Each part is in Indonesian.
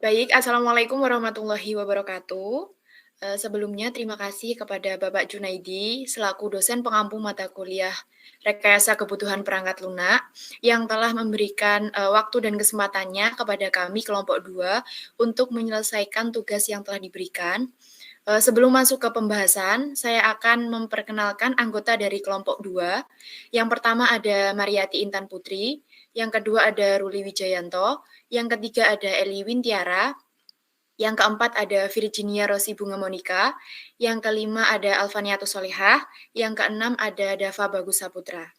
Baik, Assalamualaikum warahmatullahi wabarakatuh. Sebelumnya terima kasih kepada Bapak Junaidi selaku dosen pengampu mata kuliah Rekayasa Kebutuhan Perangkat Lunak yang telah memberikan, waktu dan kesempatannya kepada kami kelompok 2 untuk menyelesaikan tugas yang telah diberikan. Sebelum masuk ke pembahasan, saya akan memperkenalkan anggota dari kelompok 2. Yang pertama ada Mariati Intan Putri, yang kedua ada Ruli Wijayanto, yang ketiga ada Eli Wintiara, yang keempat ada Virginia Rosi Bunga Monika, yang kelima ada Alfaniatus Solihah, yang keenam ada Dava Bagus Saputra.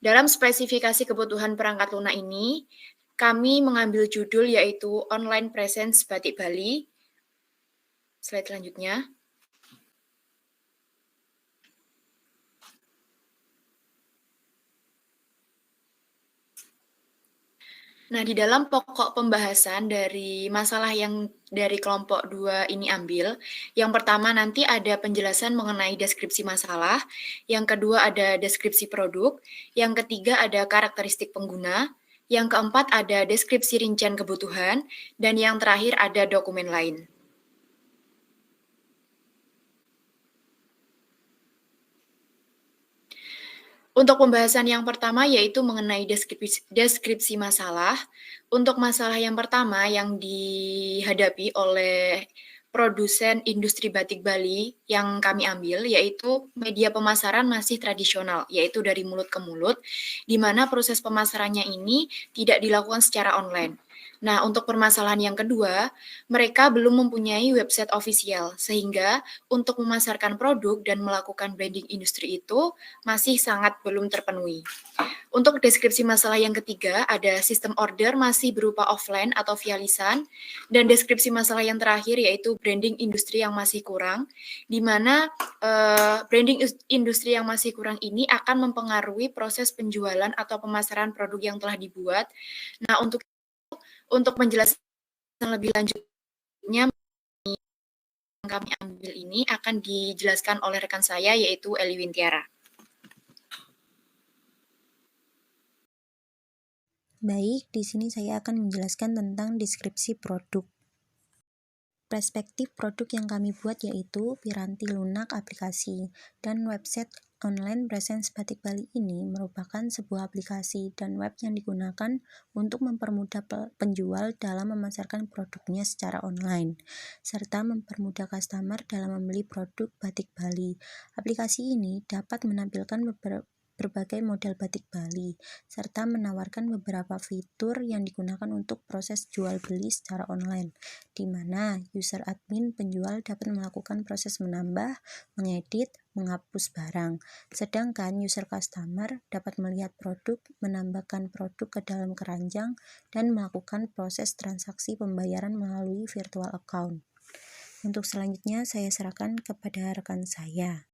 Dalam spesifikasi kebutuhan perangkat lunak ini, kami mengambil judul yaitu Online Presence Batik Bali. Slide selanjutnya. Nah, di dalam pokok pembahasan dari masalah yang dari kelompok 2 ini ambil, yang pertama nanti ada penjelasan mengenai deskripsi masalah, yang kedua ada deskripsi produk, yang ketiga ada karakteristik pengguna, yang keempat ada deskripsi rincian kebutuhan, dan yang terakhir ada dokumen lain. Untuk pembahasan yang pertama yaitu mengenai deskripsi masalah. Untuk masalah yang pertama yang dihadapi oleh produsen industri batik Bali yang kami ambil yaitu media pemasaran masih tradisional, yaitu dari mulut ke mulut, di mana proses pemasarannya ini tidak dilakukan secara online. Nah, untuk permasalahan yang kedua, mereka belum mempunyai website ofisial, sehingga untuk memasarkan produk dan melakukan branding industri itu masih sangat belum terpenuhi. Untuk deskripsi masalah yang ketiga, ada sistem order masih berupa offline atau via lisan, dan deskripsi masalah yang terakhir yaitu branding industri yang masih kurang, di mana branding industri yang masih kurang ini akan mempengaruhi proses penjualan atau pemasaran produk yang telah dibuat. Nah, untuk menjelaskan lebih lanjutnya yang kami ambil ini akan dijelaskan oleh rekan saya yaitu Eli Wintiara. Baik, di sini saya akan menjelaskan tentang deskripsi produk. Perspektif produk yang kami buat yaitu Piranti Lunak aplikasi dan website online Presence Batik Bali ini merupakan sebuah aplikasi dan web yang digunakan untuk mempermudah penjual dalam memasarkan produknya secara online, serta mempermudah customer dalam membeli produk Batik Bali. Aplikasi ini dapat menampilkan berbagai model batik Bali, serta menawarkan beberapa fitur yang digunakan untuk proses jual beli secara online, di mana user admin penjual dapat melakukan proses menambah, mengedit, menghapus barang, sedangkan user customer dapat melihat produk, menambahkan produk ke dalam keranjang, dan melakukan proses transaksi pembayaran melalui virtual account. Untuk selanjutnya saya serahkan kepada rekan saya.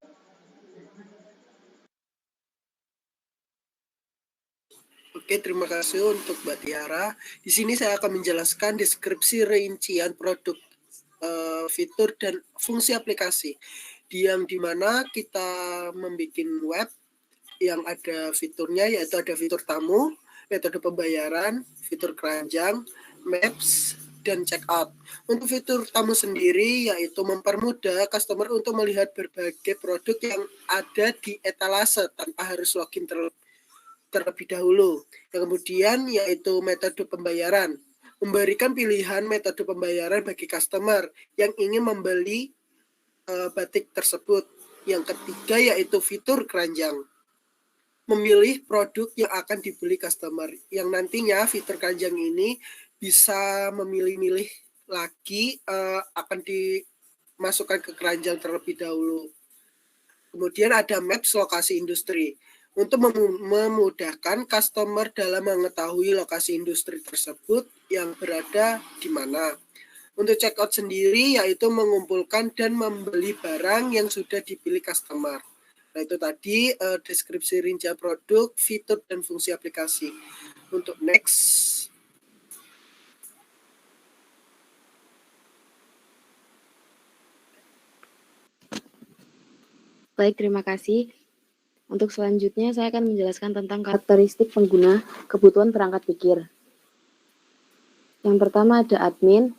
Oke, terima kasih untuk Mbak Tiara. Di sini saya akan menjelaskan deskripsi rincian produk, fitur dan fungsi aplikasi. Yang dimana kita membuat web yang ada fiturnya, yaitu ada fitur tamu, metode pembayaran, fitur keranjang, maps, dan checkout. Untuk fitur tamu sendiri yaitu mempermudah customer untuk melihat berbagai produk yang ada di etalase tanpa harus login terlebih dahulu. Yang kemudian yaitu metode pembayaran. Memberikan pilihan metode pembayaran bagi customer yang ingin membeli batik tersebut. Yang ketiga yaitu fitur keranjang. Memilih produk yang akan dibeli customer. Yang nantinya fitur keranjang ini bisa memilih-milih lagi akan dimasukkan ke keranjang terlebih dahulu. Kemudian ada maps lokasi industri untuk memudahkan customer dalam mengetahui lokasi industri tersebut yang berada di mana. Untuk checkout sendiri yaitu mengumpulkan dan membeli barang yang sudah dipilih customer. Nah, itu tadi deskripsi rincian produk, fitur, dan fungsi aplikasi. Untuk next. Baik, terima kasih. Untuk selanjutnya, saya akan menjelaskan tentang karakteristik pengguna kebutuhan perangkat pikir. Yang pertama ada admin.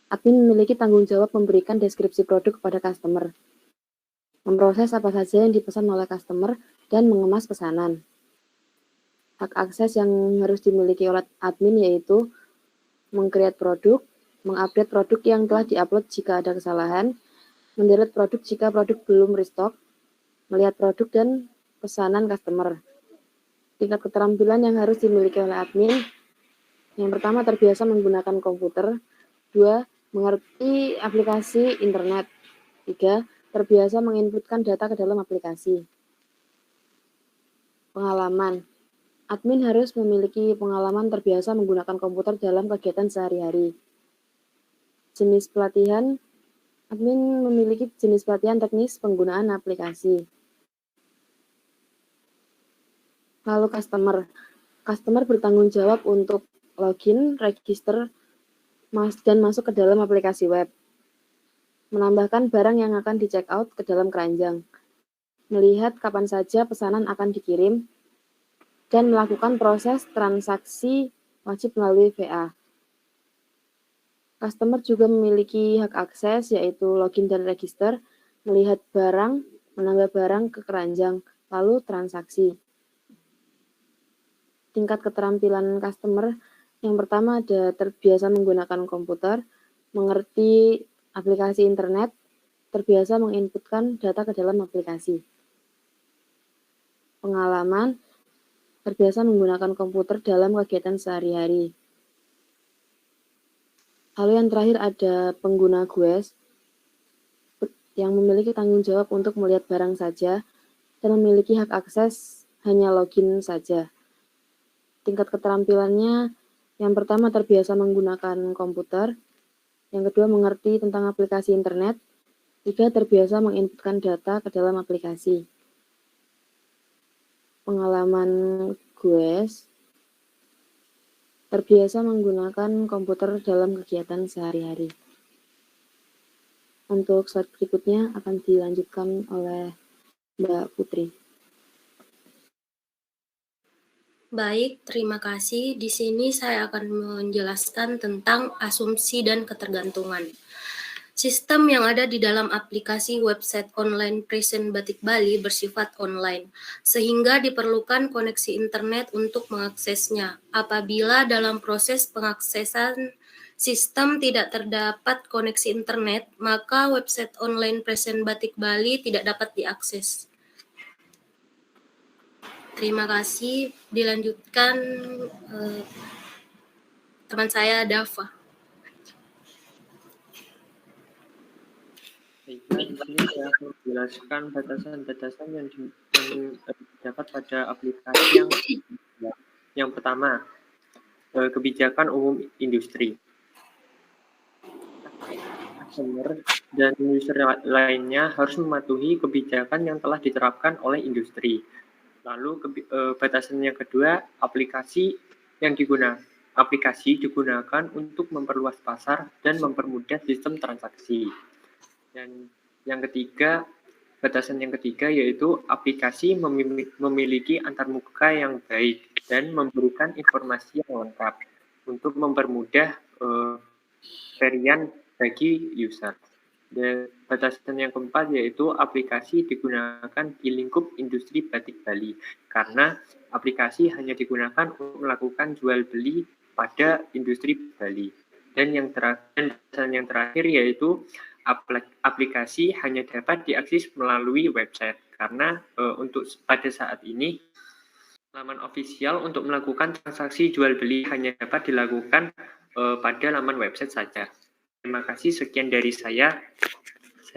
Admin memiliki tanggung jawab memberikan deskripsi produk kepada customer, memproses apa saja yang dipesan oleh customer, dan mengemas pesanan. Hak akses yang harus dimiliki oleh admin yaitu meng-create produk, mengupdate produk yang telah diupload jika ada kesalahan, mendelete produk jika produk belum restock, melihat produk dan pesanan customer. Tingkat keterampilan yang harus dimiliki oleh admin, yang pertama terbiasa menggunakan komputer, 2. Mengerti aplikasi internet, 3. Terbiasa menginputkan data ke dalam aplikasi. Pengalaman, admin harus memiliki pengalaman terbiasa menggunakan komputer dalam kegiatan sehari-hari. Jenis pelatihan, admin memiliki jenis pelatihan teknis penggunaan aplikasi. Lalu customer bertanggung jawab untuk login, register, dan masuk ke dalam aplikasi web. Menambahkan barang yang akan di-check out ke dalam keranjang. Melihat kapan saja pesanan akan dikirim, dan melakukan proses transaksi wajib melalui VA. Customer juga memiliki hak akses, yaitu login dan register, melihat barang, menambah barang ke keranjang, lalu transaksi. Tingkat keterampilan customer, yang pertama ada terbiasa menggunakan komputer, mengerti aplikasi internet, terbiasa menginputkan data ke dalam aplikasi. Pengalaman, terbiasa menggunakan komputer dalam kegiatan sehari-hari. Lalu yang terakhir ada pengguna GUES, yang memiliki tanggung jawab untuk melihat barang saja, dan memiliki hak akses hanya login saja. Tingkat keterampilannya, yang pertama terbiasa menggunakan komputer, yang kedua mengerti tentang aplikasi internet, 3. Terbiasa menginputkan data ke dalam aplikasi. Pengalaman GUES, terbiasa menggunakan komputer dalam kegiatan sehari-hari. Untuk slide berikutnya akan dilanjutkan oleh Mbak Putri. Baik, terima kasih. Di sini saya akan menjelaskan tentang asumsi dan ketergantungan. Sistem yang ada di dalam aplikasi website online Present Batik Bali bersifat online, sehingga diperlukan koneksi internet untuk mengaksesnya. Apabila dalam proses pengaksesan sistem tidak terdapat koneksi internet, maka website online Present Batik Bali tidak dapat diakses. Terima kasih. Dilanjutkan teman saya Dava. Baik, di sini saya akan menjelaskan batasan-batasan yang dapat pada aplikasi yang pertama, kebijakan umum industri. Customer dan user lainnya harus mematuhi kebijakan yang telah diterapkan oleh industri. Lalu batasan yang kedua, aplikasi digunakan untuk memperluas pasar dan mempermudah sistem transaksi. Dan yang ketiga, batasan yang ketiga yaitu aplikasi memiliki antarmuka yang baik dan memberikan informasi yang lengkap untuk mempermudah varian bagi user. Dan batasan yang keempat yaitu aplikasi digunakan di lingkup industri batik Bali karena aplikasi hanya digunakan untuk melakukan jual beli pada industri Bali. Dan yang terakhir yaitu aplikasi hanya dapat diakses melalui website karena untuk pada saat ini laman ofisial untuk melakukan transaksi jual beli hanya dapat dilakukan pada laman website saja. Terima kasih, sekian dari saya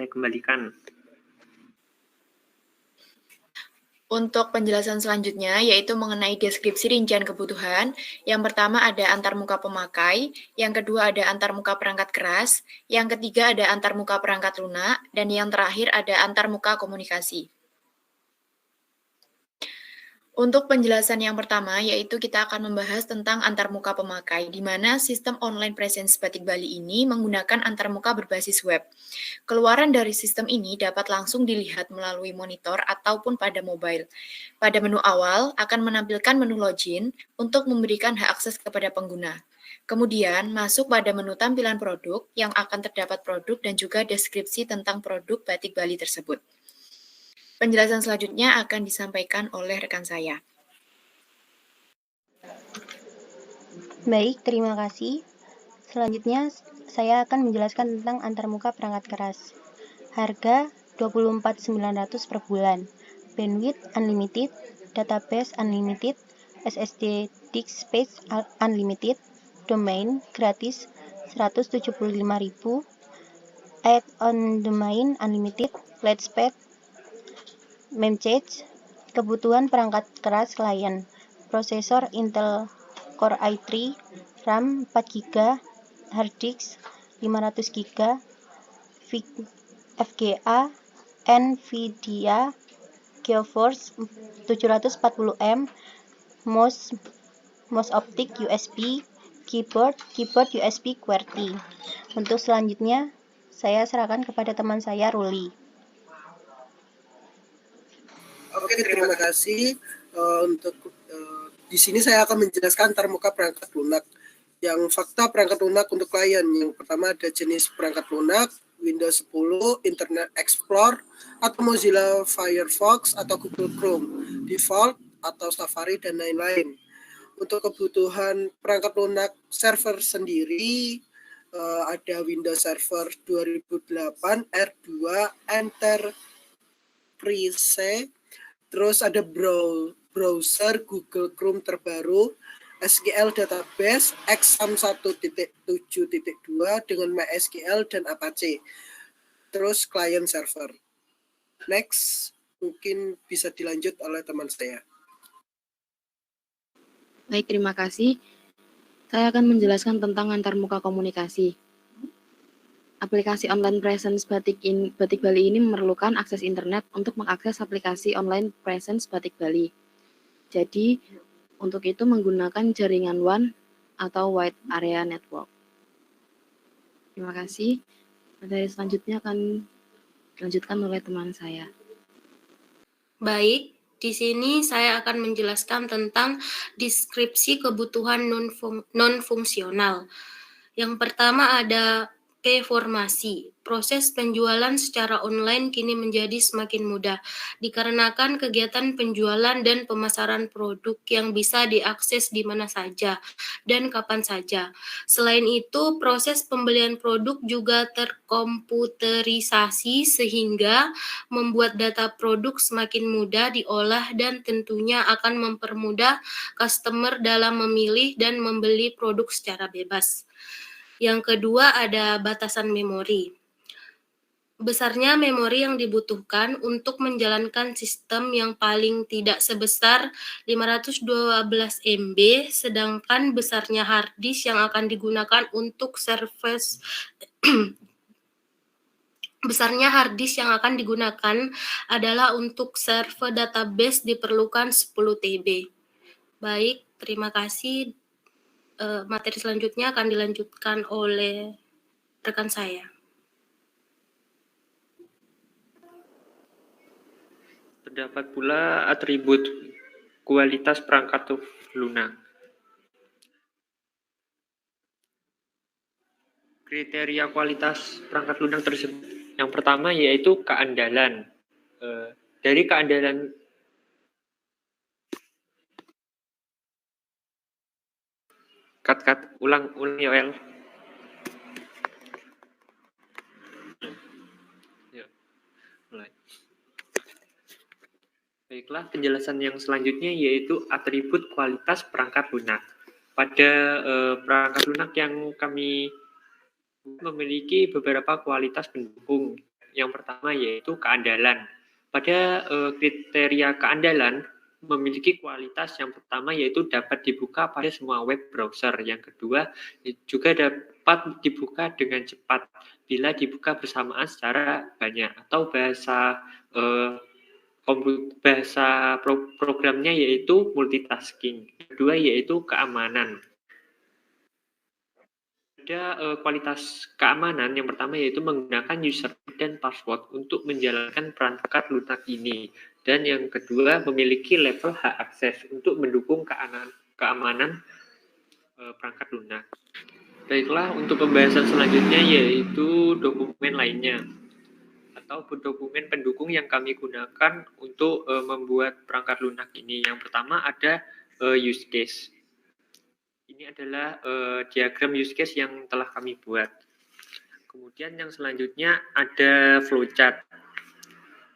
kembalikan. Untuk penjelasan selanjutnya, yaitu mengenai deskripsi rincian kebutuhan. Yang pertama ada antarmuka pemakai, yang kedua ada antarmuka perangkat keras, yang ketiga ada antarmuka perangkat lunak, dan yang terakhir ada antarmuka komunikasi. Untuk penjelasan yang pertama, yaitu kita akan membahas tentang antarmuka pemakai, di mana sistem online presence Batik Bali ini menggunakan antarmuka berbasis web. Keluaran dari sistem ini dapat langsung dilihat melalui monitor ataupun pada mobile. Pada menu awal akan menampilkan menu login untuk memberikan hak akses kepada pengguna. Kemudian, masuk pada menu tampilan produk yang akan terdapat produk dan juga deskripsi tentang produk batik Bali tersebut. Penjelasan selanjutnya akan disampaikan oleh rekan saya. Baik, terima kasih. Selanjutnya, saya akan menjelaskan tentang antarmuka perangkat keras. Harga 24.900 per bulan. Bandwidth unlimited, database unlimited, SSD disk space unlimited, domain gratis 175.000, add-on domain unlimited, lightspeed, memcache, kebutuhan perangkat keras klien, prosesor Intel Core i3, RAM 4GB, hard disk 500GB, FGA, NVIDIA GeForce 740M, mouse optik USB, keyboard USB QWERTY. Untuk selanjutnya, saya serahkan kepada teman saya, Ruli. Oke, terima kasih. Di sini saya akan menjelaskan antarmuka perangkat lunak. Yang fakta perangkat lunak untuk klien. Yang pertama ada jenis perangkat lunak, Windows 10, Internet Explorer, atau Mozilla Firefox, atau Google Chrome, Default, atau Safari, dan lain-lain. Untuk kebutuhan perangkat lunak server sendiri, ada Windows Server 2008, R2, Enterprise, terus ada browser Google Chrome terbaru, SQL Database XAMPP 1.7.2 dengan MySQL dan Apache. Terus client server. Next, mungkin bisa dilanjut oleh teman saya. Baik, terima kasih. Saya akan menjelaskan tentang antarmuka komunikasi. Aplikasi online presence Batik Bali ini memerlukan akses internet untuk mengakses aplikasi online presence Batik Bali. Jadi, untuk itu menggunakan jaringan WAN atau Wide Area Network. Terima kasih. Materi selanjutnya akan dilanjutkan oleh teman saya. Baik, di sini saya akan menjelaskan tentang deskripsi kebutuhan non-fungsional. Yang pertama ada P-formasi. Proses penjualan secara online kini menjadi semakin mudah dikarenakan kegiatan penjualan dan pemasaran produk yang bisa diakses di mana saja dan kapan saja. Selain itu, proses pembelian produk juga terkomputerisasi sehingga membuat data produk semakin mudah diolah dan tentunya akan mempermudah customer dalam memilih dan membeli produk secara bebas. Yang kedua ada batasan memori. Besarnya memori yang dibutuhkan untuk menjalankan sistem yang paling tidak sebesar 512 MB, sedangkan besarnya hard disk yang akan digunakan untuk service besarnya hard disk yang akan digunakan adalah untuk server database diperlukan 10 TB. Baik, terima kasih. Materi selanjutnya akan dilanjutkan oleh rekan saya. Terdapat pula atribut kualitas perangkat lunak. Kriteria kualitas perangkat lunak tersebut. Yang pertama yaitu keandalan. Dari keandalan ulang Yoel. Ya, mulai. Baiklah, penjelasan yang selanjutnya yaitu atribut kualitas perangkat lunak. Pada perangkat lunak yang kami memiliki beberapa kualitas pendukung. Yang pertama yaitu keandalan. Pada kriteria keandalan memiliki kualitas yang pertama yaitu dapat dibuka pada semua web browser. Yang kedua juga dapat dibuka dengan cepat bila dibuka bersamaan secara banyak atau bahasa programnya yaitu multitasking. Kedua yaitu keamanan. Ada kualitas keamanan yang pertama yaitu menggunakan username dan password untuk menjalankan perangkat lunak ini. Dan yang kedua memiliki level hak akses untuk mendukung keamanan perangkat lunak. Baiklah, untuk pembahasan selanjutnya yaitu dokumen lainnya atau dokumen pendukung yang kami gunakan untuk membuat perangkat lunak ini. Yang pertama ada use case. Ini adalah diagram use case yang telah kami buat. Kemudian yang selanjutnya ada flowchart.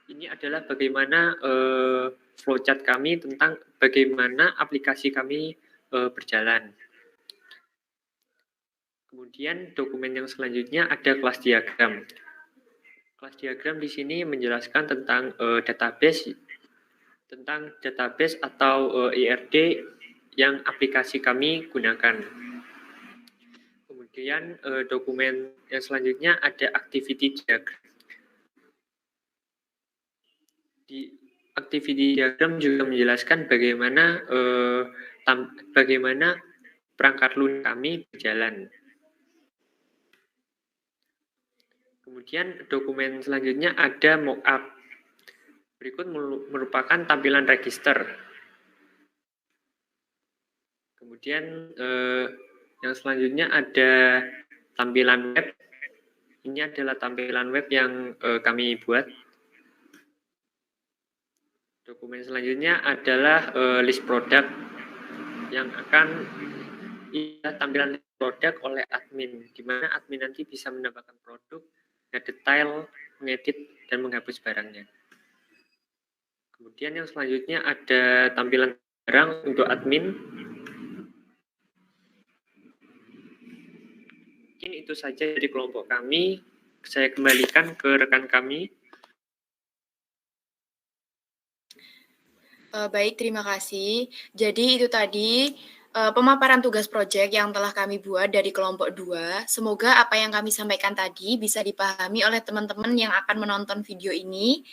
Ini adalah bagaimana flowchart kami tentang bagaimana aplikasi kami berjalan. Kemudian dokumen yang selanjutnya ada kelas diagram. Kelas diagram di sini menjelaskan tentang database atau IRD yang aplikasi kami gunakan. Kemudian dokumen yang selanjutnya ada activity diagram. Di activity diagram juga menjelaskan bagaimana perangkat lunak kami berjalan. Kemudian dokumen selanjutnya ada mockup. Berikut merupakan tampilan register. Kemudian yang selanjutnya ada tampilan web. Ini adalah tampilan web yang kami buat. Dokumen selanjutnya adalah list produk yang akan tampilan list produk oleh admin, di mana admin nanti bisa menambahkan produk, detail, mengedit, dan menghapus barangnya. Kemudian yang selanjutnya ada tampilan barang untuk admin. Mungkin itu saja dari kelompok kami. Saya kembalikan ke rekan kami. Baik, terima kasih. Jadi itu tadi pemaparan tugas proyek yang telah kami buat dari kelompok 2. Semoga apa yang kami sampaikan tadi bisa dipahami oleh teman-teman yang akan menonton video ini.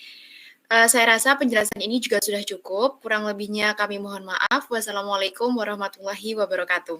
Saya rasa penjelasan ini juga sudah cukup. Kurang lebihnya kami mohon maaf. Wassalamualaikum warahmatullahi wabarakatuh.